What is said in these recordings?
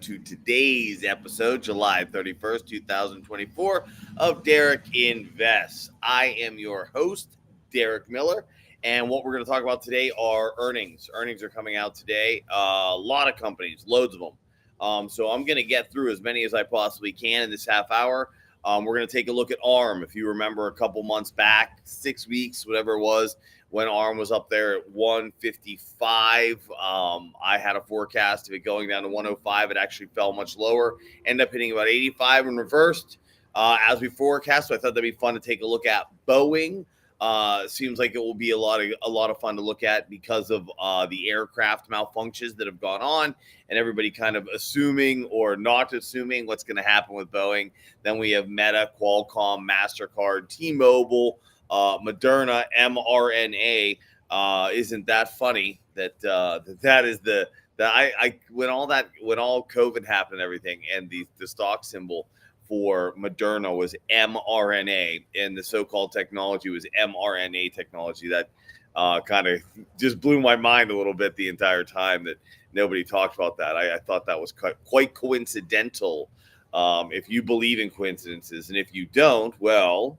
to today's episode, July 31st, 2024, of Derek Invests. I am your host, Derek Miller, and what we're going to talk about today are earnings. Earnings are coming out today. A lot of companies, loads of them. So I'm going to get through as many as I possibly can in this half hour. We're going to take a look at ARM. If you remember a couple months back, 6 weeks, whatever it was, when ARM was up there at 155. I had a forecast of it going down to 105. It actually fell much lower, ended up hitting about 85 and reversed as we forecast. So I thought that'd be fun to take a look at. Boeing seems like it will be a lot of fun to look at because of the aircraft malfunctions that have gone on, and everybody kind of assuming or not assuming what's going to happen with Boeing. Then we have Meta, Qualcomm, MasterCard, T-Mobile, Moderna, mRNA. Isn't that funny that that is the when all COVID happened and everything, and the stock symbol for Moderna was mRNA, and the so-called technology was mRNA technology. That kind of just blew my mind a little bit the entire time that nobody talked about that. I thought that was quite coincidental. If you believe in coincidences, and if you don't, well.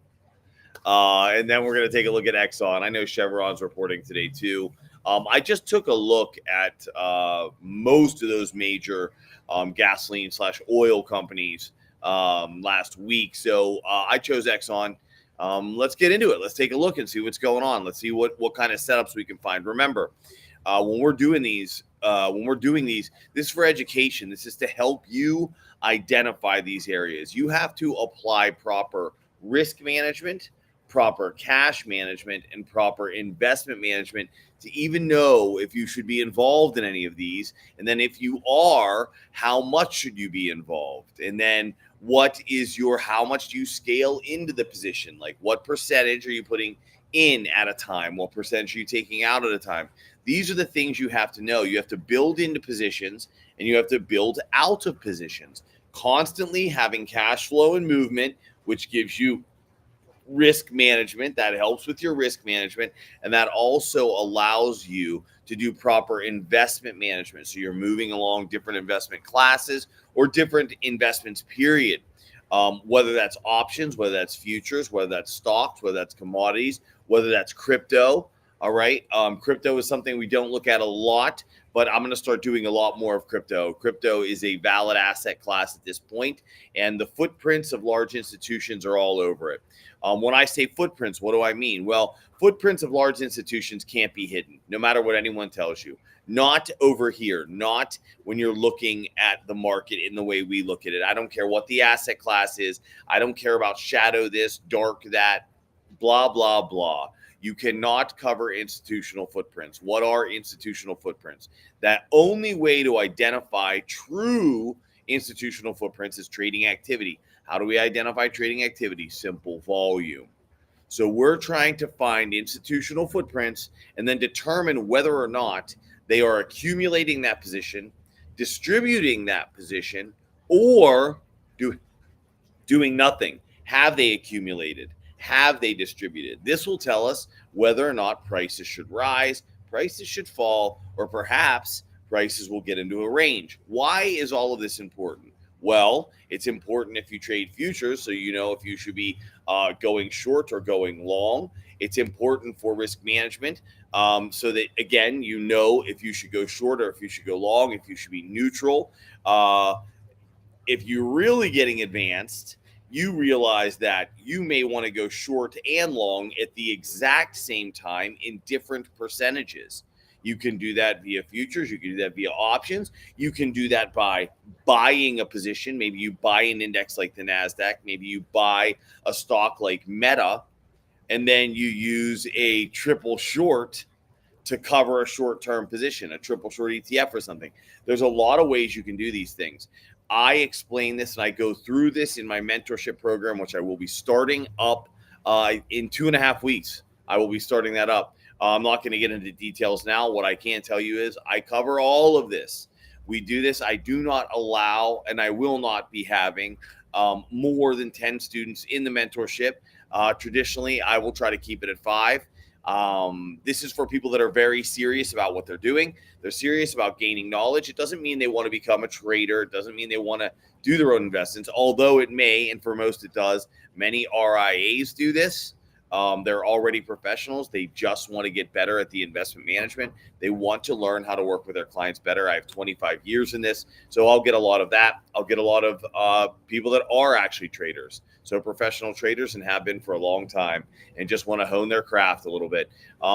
And then we're going to take a look at Exxon. I know Chevron's reporting today too. I just took a look at most of those major gasoline/oil companies last week. So I chose Exxon. Let's get into it. Let's take a look and see what's going on. Let's see what kind of setups we can find. Remember, when we're doing these, this is for education. This is to help you identify these areas. You have to apply proper risk management, proper cash management, and proper investment management to even know if you should be involved in any of these. And then if you are, how much should you be involved? And then how much do you scale into the position? Like, what percentage are you putting in at a time? What percentage are you taking out at a time? These are the things you have to know. You have to build into positions, and you have to build out of positions. Constantly having cash flow and movement, which gives you risk management. That helps with your risk management, and that also allows you to do proper investment management. So you're moving along different investment classes or different investments, period. Whether that's options, whether that's futures, whether that's stocks, whether that's commodities, whether that's crypto. All right. Crypto is something we don't look at a lot, but I'm going to start doing a lot more of crypto. Crypto is a valid asset class at this point, and the footprints of large institutions are all over it. When I say footprints, what do I mean? Well, footprints of large institutions can't be hidden, no matter what anyone tells you. Not over here, not when you're looking at the market in the way we look at it. I don't care what the asset class is. I don't care about shadow this, dark that, blah, blah, blah. You cannot cover institutional footprints. What are institutional footprints? That only way to identify true institutional footprints is trading activity. How do we identify trading activity? Simple: volume. So we're trying to find institutional footprints and then determine whether or not they are accumulating that position, distributing that position, or doing nothing. Have they accumulated? Have they distributed? This will tell us whether or not prices should rise, prices should fall, or perhaps prices will get into a range. Why is all of this important? Well, it's important if you trade futures, so you know if you should be going short or going long. It's important for risk management, so that, again, you know if you should go short or if you should go long, if you should be neutral. If you're really getting advanced, you realize that you may want to go short and long at the exact same time in different percentages. You can do that via futures. You can do that via options. You can do that by buying a position. Maybe you buy an index like the NASDAQ. Maybe you buy a stock like Meta, and then you use a triple short to cover a short-term position, a triple short ETF or something. There's a lot of ways you can do these things. I explain this and I go through this in my mentorship program, which I will be starting up in 2.5 weeks. I will be starting that up. I'm not going to get into details now. What I can tell you is I cover all of this. We do this. I do not allow, and I will not be having more than 10 students in the mentorship. Traditionally, I will try to keep it at 5. This is for people that are very serious about what they're doing. They're serious about gaining knowledge. It doesn't mean they want to become a trader. It doesn't mean they want to do their own investments, although it may, and for most it does. Many RIAs do this. They're already professionals. They just want to get better at the investment management. They want to learn how to work with their clients better. I have 25 years in this, so I'll get a lot of that. I'll get a lot of people that are actually traders, so professional traders and have been for a long time and just want to hone their craft a little bit.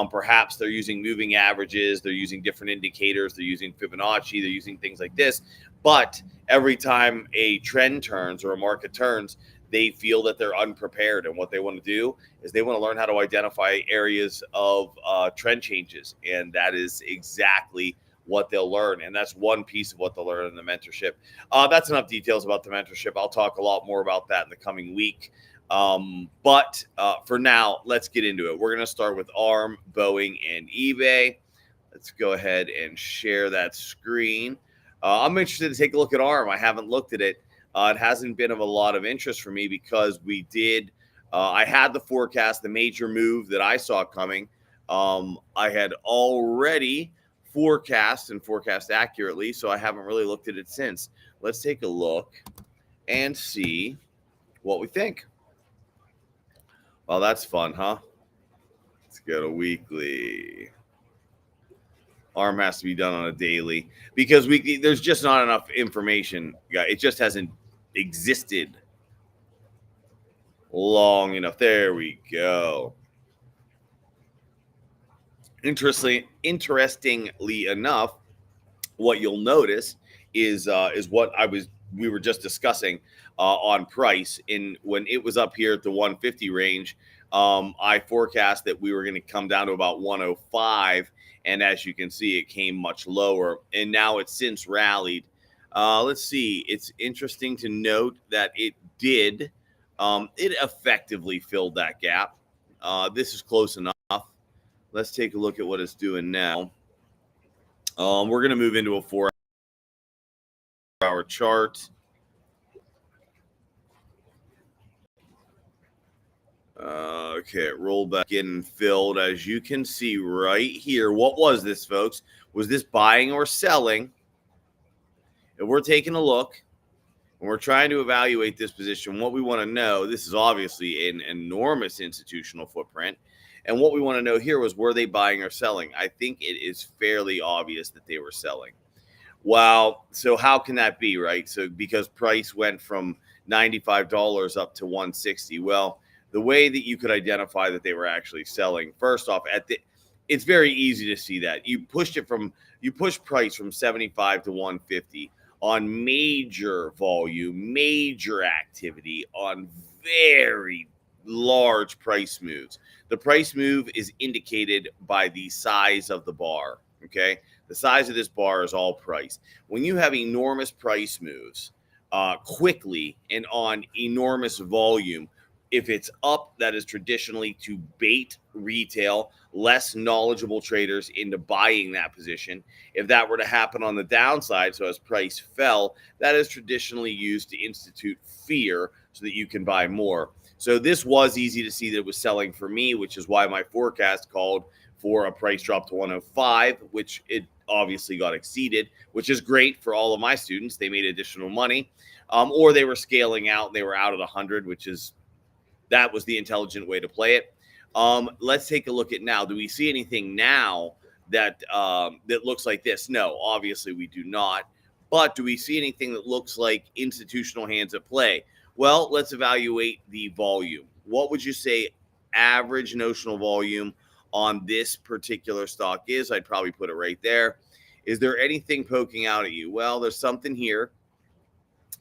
Perhaps they're using moving averages. They're using different indicators. They're using Fibonacci. They're using things like this. But every time a trend turns or a market turns, they feel that they're unprepared. And what they want to do is they want to learn how to identify areas of trend changes. And that is exactly what they'll learn. And that's one piece of what they'll learn in the mentorship. That's enough details about the mentorship. I'll talk a lot more about that in the coming week. But for now, let's get into it. We're going to start with ARM, Boeing, and eBay. Let's go ahead and share that screen. I'm interested to take a look at ARM. I haven't looked at it. It hasn't been of a lot of interest for me because I had the forecast, the major move that I saw coming. I had already forecast accurately, so I haven't really looked at it since. Let's take a look and see what we think. Well, that's fun, huh? Let's go to weekly. ARM has to be done on a daily because there's just not enough information. It just hasn't existed long enough. There we go. Interestingly enough, what you'll notice is what we were just discussing on price. When it was up here at the 150 range, I forecast that we were going to come down to about 105. And as you can see, it came much lower. And now it's since rallied. Let's see. It's interesting to note that it did. It effectively filled that gap. This is close enough. Let's take a look at what it's doing now. We're going to move into a 4-hour chart. Okay, roll back in and filled. As you can see right here, what was this, folks? Was this buying or selling? If we're taking a look and we're trying to evaluate this position, what we want to know, this is obviously an enormous institutional footprint. And what we want to know here was, were they buying or selling? I think it is fairly obvious that they were selling. Wow. So how can that be, right? So because price went from $95 up to $160. Well, the way that you could identify that they were actually selling, first off, it's very easy to see that. You pushed price from 75 to 150 on major volume, major activity, on very large price moves. The price move is indicated by the size of the bar, okay? The size of this bar is all price. When you have enormous price moves quickly and on enormous volume, if it's up, that is traditionally to bait retail, less knowledgeable traders into buying that position. If that were to happen on the downside, so as price fell, that is traditionally used to institute fear so that you can buy more. So this was easy to see that it was selling for me, which is why my forecast called for a price drop to 105, which it obviously got exceeded, which is great for all of my students. They made additional money, or they were scaling out and they were out at 100, that was the intelligent way to play it. Let's take a look at now. Do we see anything now that looks like this? No, obviously we do not. But do we see anything that looks like institutional hands at play? Well, let's evaluate the volume. What would you say average notional volume on this particular stock is? I'd probably put it right there. Is there anything poking out at you? Well, there's something here,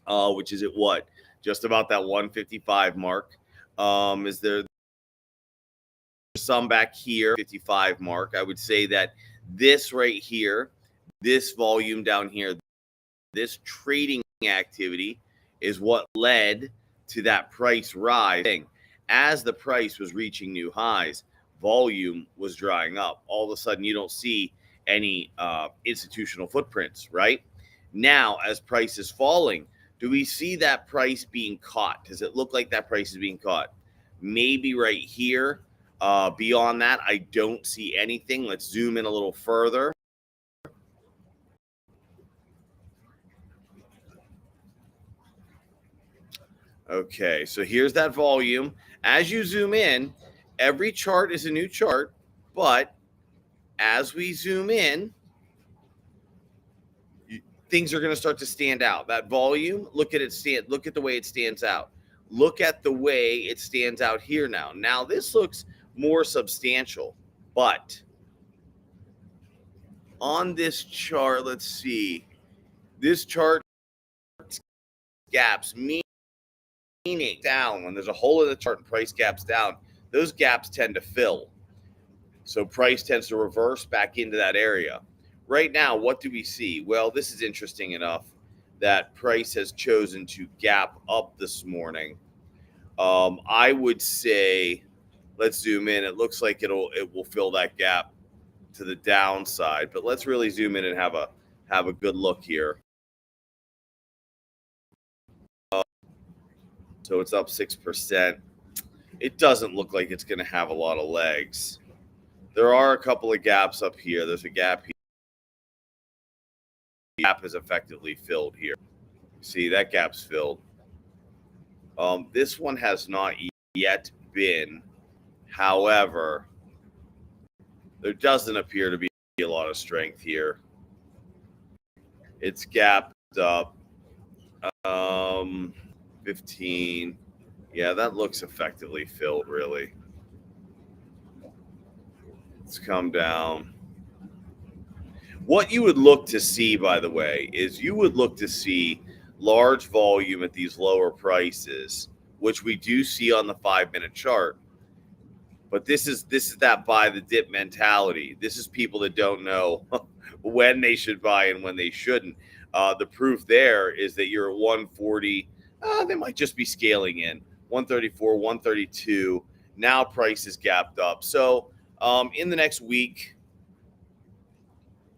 which is at what? Just about that 155 mark. Is there some back here, 55 mark? I would say that this right here, this volume down here, this trading activity is what led to that price rise. As the price was reaching new highs, volume was drying up. All of a sudden, you don't see any institutional footprints, right? Now, as price is falling, do we see that price being caught? Does it look like that price is being caught? Maybe right here. Beyond that, I don't see anything. Let's zoom in a little further. Okay, so here's that volume. As you zoom in, every chart is a new chart, but as we zoom in, things are going to start to stand out. That volume, look at it look at the way it stands out. Look at the way it stands out here now. Now this looks more substantial, but on this chart, let's see. This chart gaps, meaning down. When there's a hole in the chart and price gaps down, those gaps tend to fill. So price tends to reverse back into that area. Right now, what do we see? Well, this is interesting enough that price has chosen to gap up this morning. I would say, let's zoom in. It looks like it will fill that gap to the downside, but let's really zoom in and have a good look here. So it's up 6%. It doesn't look like it's going to have a lot of legs. There are a couple of gaps up here. There's a gap here. The gap is effectively filled here. See, that gap's filled. This one has not yet been. However, there doesn't appear to be a lot of strength here. It's gapped up 15. Yeah, that looks effectively filled, really. Let's come down. What you would look to see, by the way, is you would look to see large volume at these lower prices, which we do see on the 5-minute chart. But this is that buy the dip mentality. This is people that don't know when they should buy and when they shouldn't. The proof there is that you're at 140. They might just be scaling in 134, 132. Now price is gapped up. So in the next week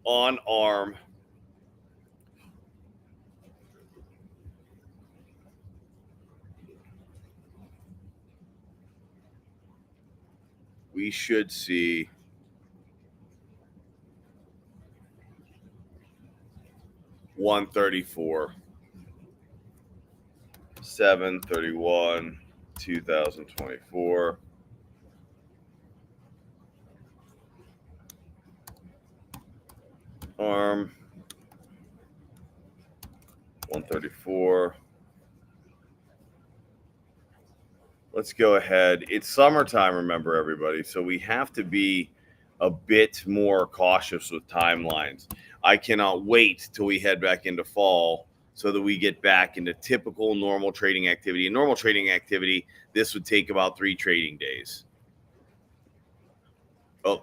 on ARM, we should see $134, 7/31, 2024. ARM 134. Let's go ahead. It's summertime, remember, everybody. So we have to be a bit more cautious with timelines. I cannot wait till we head back into fall so that we get back into typical normal trading activity. In normal trading activity, this would take about 3 trading days. Oh,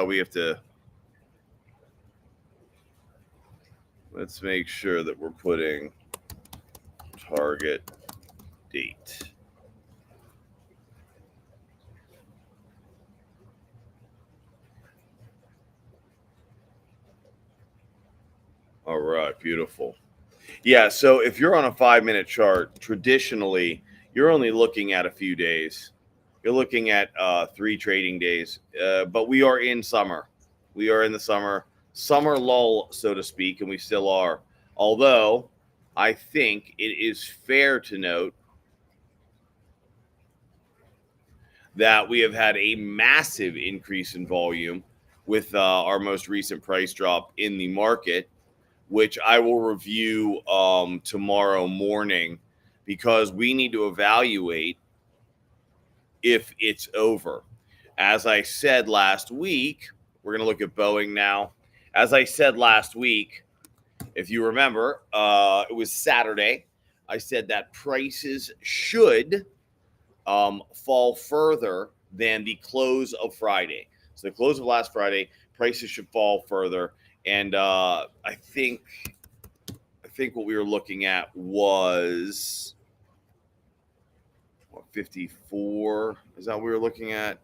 we have to, let's make sure that we're putting target date. All right, beautiful. Yeah, so if you're on a 5-minute chart, traditionally, you're only looking at a few days. You're looking at 3 trading days, but we are in summer. We are in the summer lull, so to speak, and we still are. Although I think it is fair to note that we have had a massive increase in volume with our most recent price drop in the market, which I will review tomorrow morning, because we need to evaluate if it's over. As I said last week, we're going to look at Boeing now. As I said last week, if you remember, it was Saturday. I said that prices should fall further than the close of Friday. So the close of last Friday, prices should fall further. And I think what we were looking at was 54. Is that what we were looking at?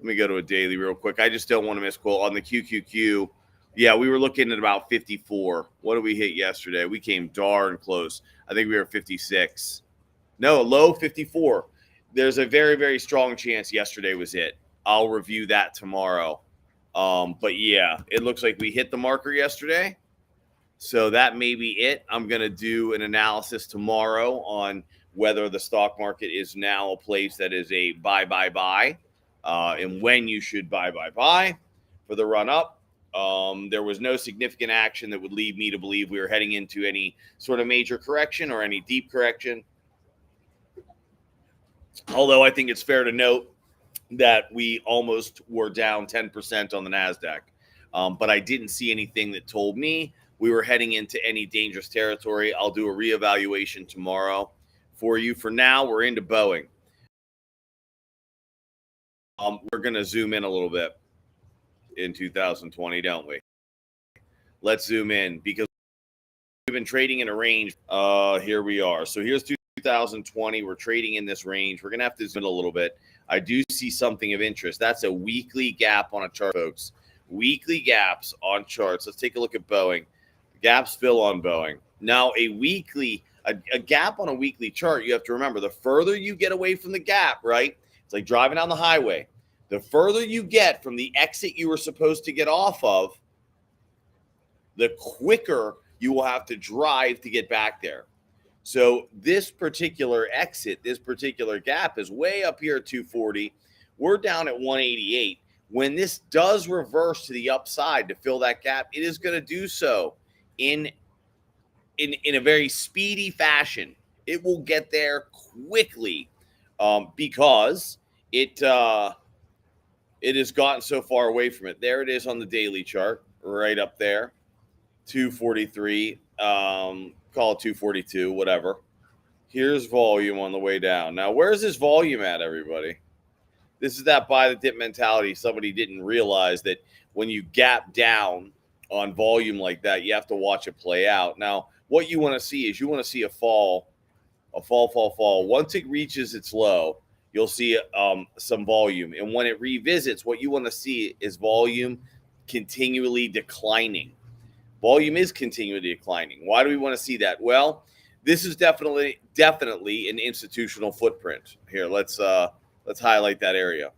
Let me go to a daily real quick. I just don't want to misquote on the QQQ. Yeah, we were looking at about 54. What did we hit yesterday? We came darn close. I think we were 56. No, low 54. there's a very, very strong chance yesterday was it. I'll review that tomorrow. But yeah, it looks like we hit the marker yesterday. So that may be it. I'm going to do an analysis tomorrow on whether the stock market is now a place that is a buy, and when you should buy for the run up. There was no significant action that would lead me to believe we were heading into any sort of major correction or any deep correction. Although I think it's fair to note that we almost were down 10% on the NASDAQ. But I didn't see anything that told me we were heading into any dangerous territory. I'll do a reevaluation tomorrow for you. For now, we're into Boeing. We're going to zoom in a little bit in 2020, don't we? Let's zoom in because we've been trading in a range. Here we are. So here's 2020. We're trading in this range. We're going to have to zoom in a little bit. I do see something of interest. That's a weekly gap on a chart, folks. Weekly gaps on charts. Let's take a look at Boeing. Gaps fill on Boeing. Now, a gap on a weekly chart, you have to remember, the further you get away from the gap, right? It's like driving down the highway. The further you get from the exit you were supposed to get off of, the quicker you will have to drive to get back there. So this particular exit, this particular gap is way up here at 240. We're down at 188. When this does reverse to the upside to fill that gap, it is going to do so in a very speedy fashion. It will get there quickly because it has gotten so far away from it. There it is on the daily chart, right up there, 243. Call it 242, whatever. Here's volume on the way down. Now, where's this volume at, everybody? This is that buy the dip mentality. Somebody didn't realize that when you gap down on volume like that, you have to watch it play out. Now, what you want to see is you want to see a fall. Once it reaches its low, you'll see some volume. And when it revisits, what you want to see is volume continually declining. Volume is continually declining. Why do we want to see that? Well, this is definitely an institutional footprint. Here, let's highlight that area.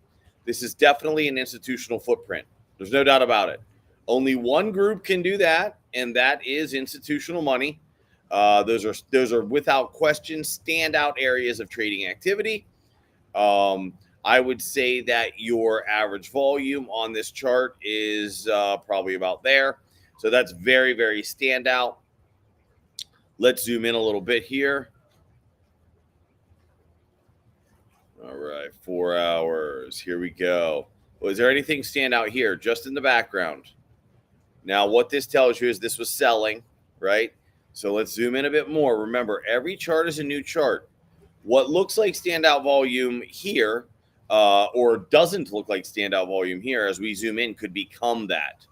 This is definitely an institutional footprint. There's no doubt about it. Only one group can do that, and that is institutional money. Those are without question standout areas of trading activity. I would say that your average volume on this chart is probably about there. So that's very, very standout. Let's zoom in a little bit here. All right, 4 hours. Here we go. Well, is there anything stand out here just in the background? Now, what this tells you is this was selling, right? So let's zoom in a bit more. Remember, every chart is a new chart. What looks like standout volume here or doesn't look like standout volume here as we zoom in could become that.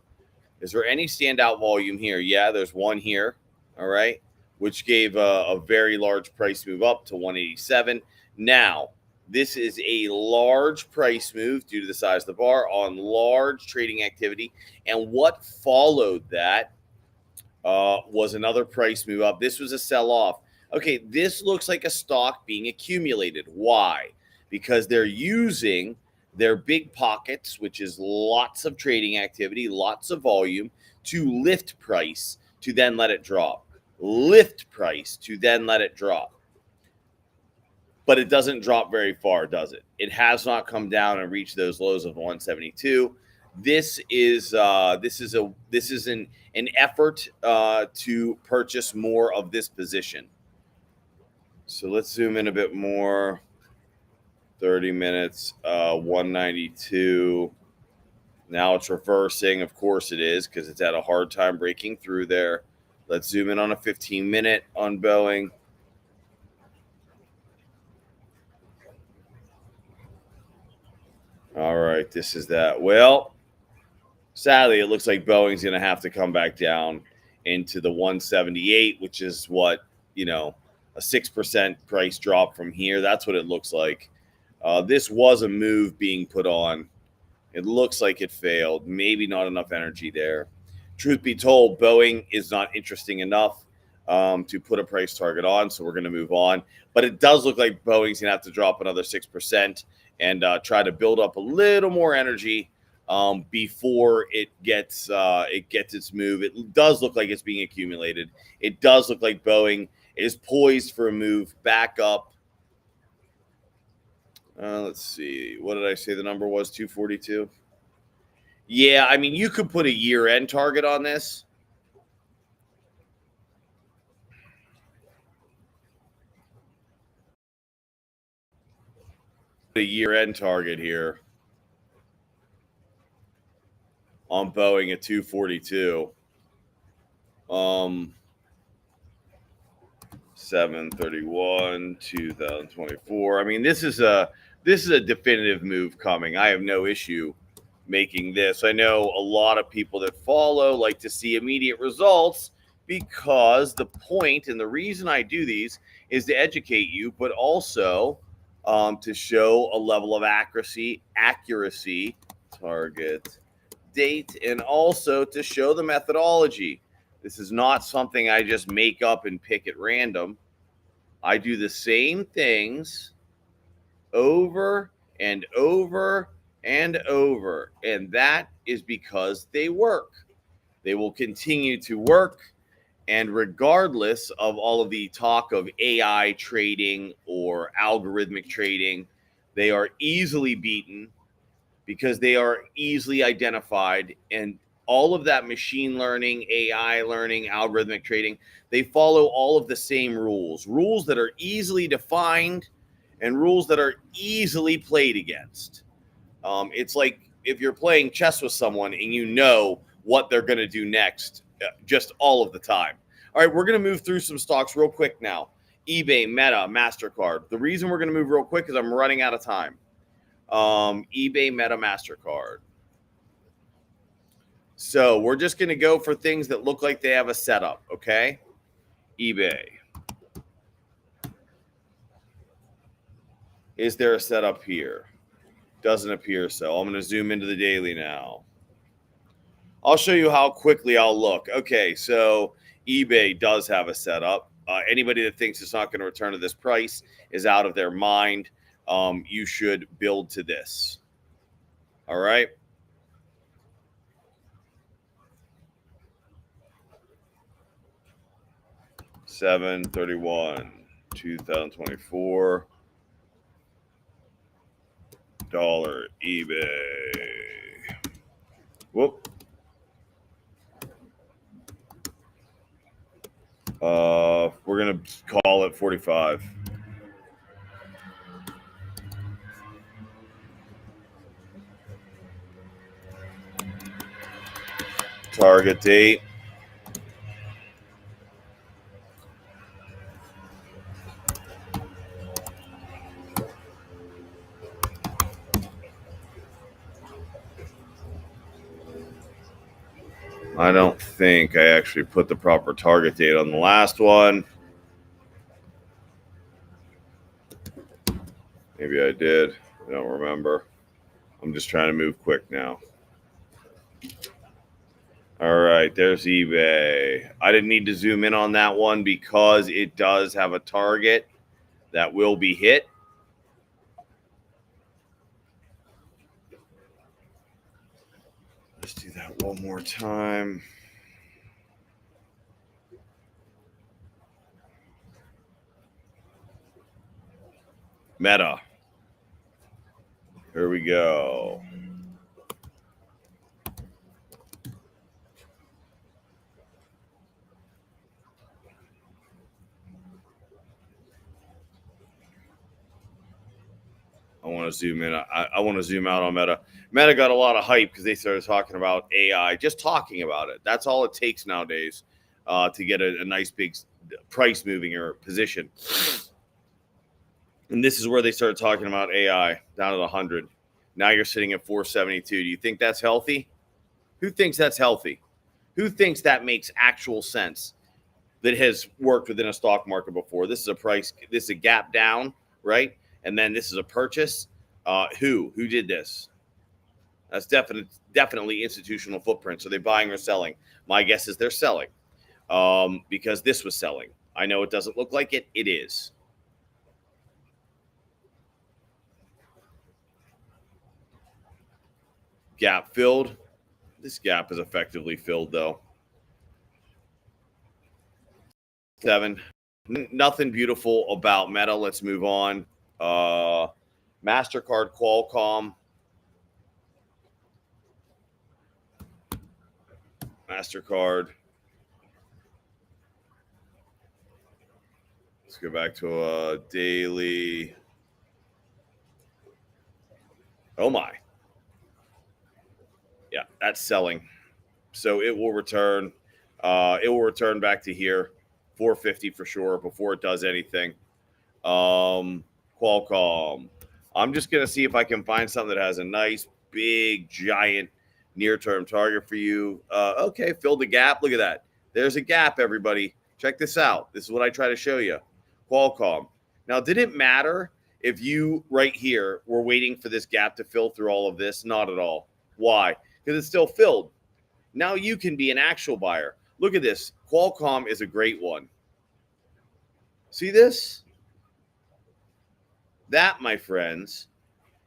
Is there any standout volume here? Yeah, there's one here, all right, which gave a very large price move up to 187. Now, this is a large price move due to the size of the bar on large trading activity. And what followed that was another price move up. This was a sell-off. Okay, this looks like a stock being accumulated. Why? Because they're using their big pockets, which is lots of trading activity, lots of volume, to lift price to then let it drop. Lift price to then let it drop. But it doesn't drop very far, does it? It has not come down and reached those lows of 172. This is an effort to purchase more of this position. So let's zoom in a bit more. 30 minutes, 192. Now it's reversing. Of course it is, because it's had a hard time breaking through there. Let's zoom in on a 15-minute on Boeing. All right, this is that. Well, sadly, it looks like Boeing's going to have to come back down into the 178, which is what, a 6% price drop from here. That's what it looks like. This was a move being put on. It looks like it failed. Maybe not enough energy there. Truth be told, Boeing is not interesting enough to put a price target on. So we're going to move on. But it does look like Boeing's going to have to drop another 6% and try to build up a little more energy before it gets its move. It does look like it's being accumulated. It does look like Boeing is poised for a move back up. Let's see. What did I say the number was? 242? Yeah, I mean, you could put a year-end target on this. A year-end target here on Boeing at 242. 7/31, 2024. I mean, this is a definitive move coming. I have no issue making this. I know a lot of people that follow like to see immediate results because the point and the reason I do these is to educate you, but also to show a level of accuracy, target date, and also to show the methodology. This is not something I just make up and pick at random. I do the same things over and over and over, and that is because they work. They will continue to work, and regardless of all of the talk of AI trading or algorithmic trading, they are easily beaten because they are easily identified, and all of that machine learning, AI learning, algorithmic trading, they follow all of the same rules that are easily defined and rules that are easily played against. It's like if you're playing chess with someone and you know what they're going to do next, just all of the time. All right, we're going to move through some stocks real quick now. eBay, Meta, MasterCard. The reason we're going to move real quick is I'm running out of time. eBay, Meta, MasterCard. So we're just going to go for things that look like they have a setup, okay? eBay. Is there a setup here? Doesn't appear so. I'm going to zoom into the daily now. I'll show you how quickly I'll look. Okay, so eBay does have a setup. Anybody that thinks it's not going to return to this price is out of their mind. You should build to this. All right. $7.31, 2024. eBay. Whoop. We're gonna call it 45. Target date. I don't think I actually put the proper target date on the last one. Maybe I did. I don't remember. I'm just trying to move quick now. All right, there's eBay. I didn't need to zoom in on that one because it does have a target that will be hit. Let's do that one more time. Meta. Here we go. I want to zoom in. I want to zoom out on Meta. Meta got a lot of hype because they started talking about AI, just talking about it. That's all it takes nowadays to get a nice big price moving or position. And this is where they started talking about AI down at 100. Now you're sitting at 472. Do you think that's healthy? Who thinks that's healthy? Who thinks that makes actual sense? That has worked within a stock market before. This is a price. This is a gap down, right? And then this is a purchase. Who did this? That's definitely institutional footprint. So they're buying or selling. My guess is they're selling. because this was selling. I know it doesn't look like it. It is. Gap filled. This gap is effectively filled, though. 7. Nothing beautiful about Meta. Let's move on. MasterCard, Qualcomm. MasterCard. Let's go back to a daily. Oh my. Yeah, that's selling. So it will return. It will return back to here, 450 for sure before it does anything. Qualcomm. I'm just gonna see if I can find something that has a nice, big, giant near-term target for you. Okay, fill the gap. Look at that. There's a gap, everybody. Check this out. This is what I try to show you. Qualcomm. Now, did it matter if you right here were waiting for this gap to fill through all of this? Not at all. Why? Because it's still filled. Now you can be an actual buyer. Look at this. Qualcomm is a great one. See this? That, my friends,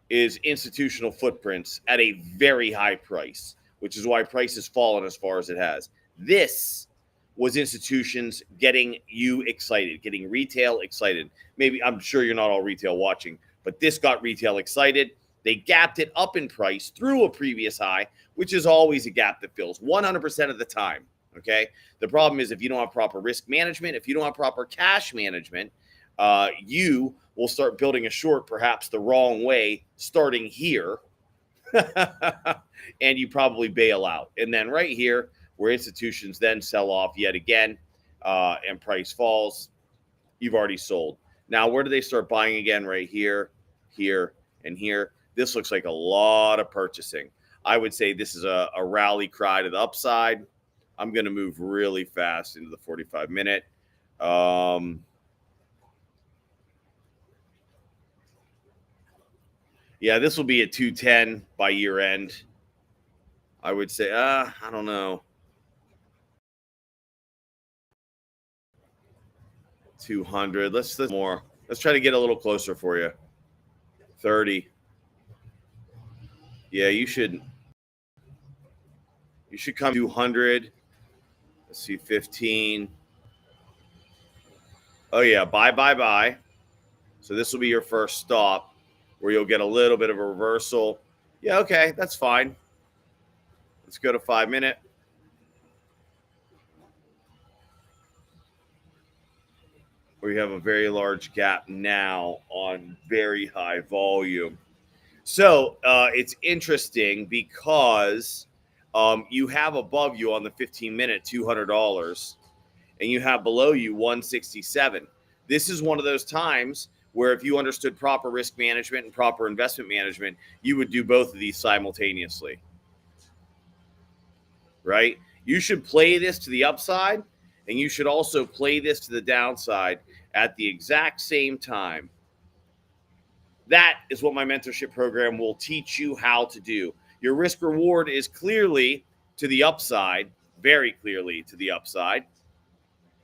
is institutional footprints at a very high price, which is why price has fallen as far as it has. This was institutions getting you excited, getting retail excited. Maybe, I'm sure you're not all retail watching, but this got retail excited. They gapped it up in price through a previous high, which is always a gap that fills 100% of the time. Okay. The problem is if you don't have proper risk management, if you don't have proper cash management, you will start building a short perhaps the wrong way starting here. And you probably bail out. And then right here, where institutions then sell off yet again and price falls, you've already sold. Now, where do they start buying again? Right here, here, and here. This looks like a lot of purchasing. I would say this is a rally cry to the upside. I'm going to move really fast into the 45-minute. Yeah, this will be at 210 by year end. I would say, I don't know. 200. Let's more. Let's try to get a little closer for you. 30. Yeah, you should come 200. Let's see, 15. Oh yeah, buy. So this will be your first stop where you'll get a little bit of a reversal. Yeah, okay, that's fine. Let's go to 5-minute. We have a very large gap now on very high volume. So it's interesting because you have above you on the 15-minute $200 and you have below you 167. This is one of those times where if you understood proper risk management and proper investment management, you would do both of these simultaneously, right? You should play this to the upside and you should also play this to the downside at the exact same time. That is what my mentorship program will teach you how to do. Your risk reward is clearly to the upside, very clearly to the upside.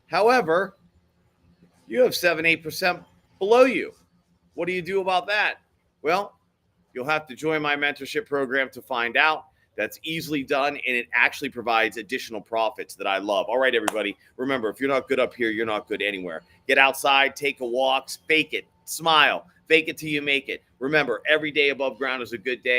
However, you have 7-8% below you. What do you do about that? Well, you'll have to join my mentorship program to find out. That's easily done, and it actually provides additional profits that I love. All right, everybody. Remember, if you're not good up here, you're not good anywhere. Get outside, take a walk, fake it, smile, fake it till you make it. Remember, every day above ground is a good day.